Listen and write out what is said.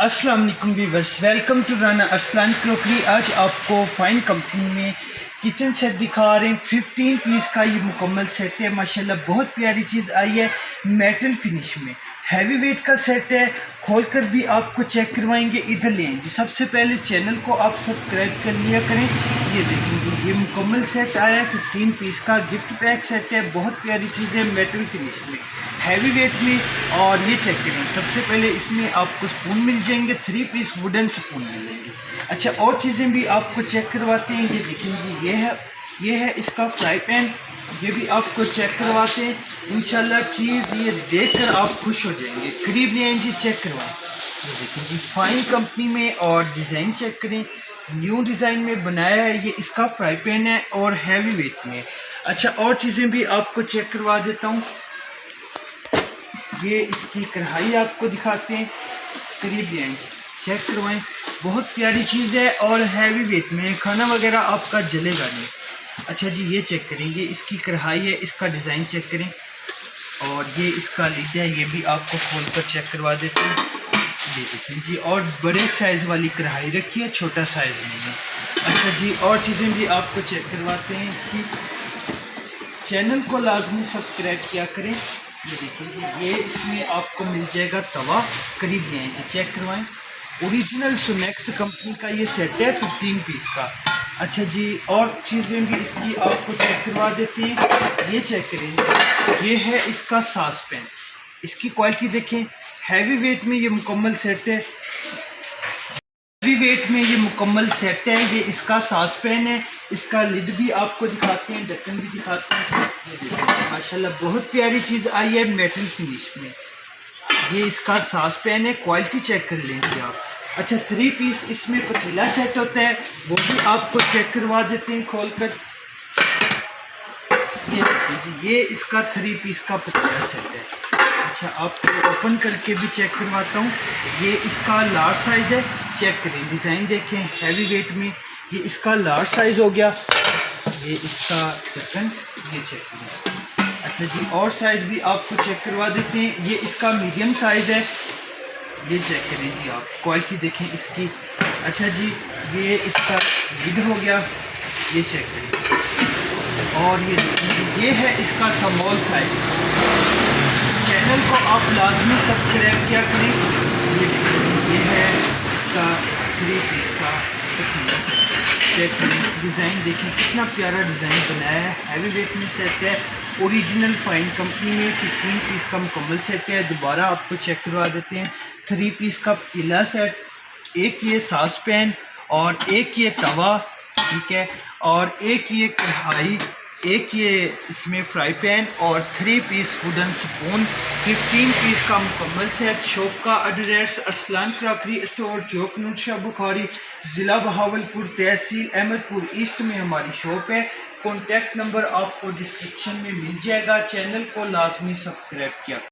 अस्सलाम वालेकुम viewers, welcome to Rana Arsalan crockery. आज आपको फाइन कंपनी में किचन सेट दिखा रहे हैं। 15 पीस का ये मुकम्मल सेट है। माशाल्लाह बहुत प्यारी चीज़ आई है, मेटल फिनिश में हैवी वेट का सेट है। खोलकर भी आपको चेक करवाएंगे। इधर ले जी। सबसे पहले चैनल को आप सब्सक्राइब कर लिया करें। ये देखें जी, ये मुकम्मल सेट आया है। 15 पीस का गिफ्ट पैक सेट है। बहुत प्यारी चीज़ है, मेटल फिनिश में हैवी वेट में। और ये चेक करें, सबसे पहले इसमें आपको स्पून मिल जाएंगे, 3 पीस वुडन स्पून मिलेंगे। अच्छा, और चीज़ें भी आपको चेक करवाते हैं। ये देखें जी, ये है इसका फ्राई पैन, ये भी आपको चेक करवाते हैं। इंशाल्लाह चीज़ ये देखकर आप खुश हो जाएंगे। करीब ले आए जी, चेक करवाएं। ये देखें जी, फाइन कंपनी में। और डिज़ाइन चेक करें, न्यू डिज़ाइन में बनाया है। ये इसका फ्राई पैन है और हैवी वेट में। अच्छा, और चीज़ें भी आपको चेक करवा देता हूँ। ये इसकी कढ़ाई आपको दिखाते हैं। करीब ले आए, चेक करवाएं। बहुत प्यारी चीज़ है और हैवी वेट में, खाना वगैरह आपका जलेगा नहीं। अच्छा जी, ये चेक करें, ये इसकी कढ़ाई है, इसका डिज़ाइन चेक करें। और ये इसका लिड है, ये भी आपको खोल कर चेक करवा देते हैं। ये देखें जी, और बड़े साइज़ वाली कढ़ाई रखी है, छोटा साइज़ नहीं है। अच्छा जी, और चीज़ें भी आपको चेक करवाते हैं। इसकी चैनल को लाजमी सब्सक्राइब किया करें। ये देखिए जी, ये इसमें आपको मिल जाएगा तवा। करीब ले आए जी, चेक करवाएं। ओरिजिनल सुनेक्स कंपनी का ये सेट है 15 पीस का। अच्छा जी, और चीज़ें भी इसकी आपको चेक करवा देते हैं। ये चेक करें, ये है इसका सास पैन। इसकी क्वालिटी देखें, हैवी वेट में ये मुकम्मल सेट है। हैवी वेट में ये मुकम्मल सेट है। ये इसका सास पैन है। इसका लिड भी आपको दिखाते हैं, ढक्कन भी दिखाते हैं। ये देखिए, माशाल्लाह बहुत प्यारी चीज़ आई है, मेटल फिनिश में। ये इसका सास पैन है, क्वालिटी चेक कर लेंगे आप। अच्छा, 3 पीस इसमें पतीला सेट होता है, वो भी आपको चेक करवा देते हैं खोल कर। ये देखिए जी, ये इसका 3 पीस का पतीला सेट है। अच्छा, आपको ओपन करके भी चेक करवाता हूँ। ये इसका लार्ज साइज़ है, चेक करें। डिज़ाइन देखें, हैवी वेट में ये इसका लार्ज साइज़ हो गया। ये इसका ढक्कन, ये चेक करें। अच्छा जी, और साइज़ भी आपको चेक करवा देते हैं। ये इसका मीडियम साइज़ है, ये चेक करें जी आप, क्वालिटी देखें इसकी। अच्छा जी, ये इसका लिड हो गया, ये चेक करें। और ये देखें, ये है इसका स्मॉल साइज़। चैनल को आप लाजमी सब्सक्राइब किया करें। ये देखें, ये है इसका 3 पीस का पतीला सेट। चेक करें, डिज़ाइन देखें, कितना प्यारा डिज़ाइन बनाया है। हैवी वेट में सेट है, ओरिजिनल फाइन कंपनी में 15 पीस का मुकम्मल सेट है। दोबारा आपको चेक करवा देते हैं। 3 पीस का पतीला सेट, एक ये सास पैन और एक ये तवा, ठीक है, और एक ये कढ़ाई, एक ये इसमें फ्राई पैन और 3 पीस वुडन स्पून। 15 पीस का मुकम्मल सेट। शॉप का एड्रेस अरसलान क्रॉकरी स्टोर, चौक नूरशाह बुखारी, ज़िला बहावलपुर, तहसील अहमदपुर ईस्ट में हमारी शॉप है। कॉन्टैक्ट नंबर आपको डिस्क्रिप्शन में मिल जाएगा। चैनल को लाजमी सब्सक्राइब किया।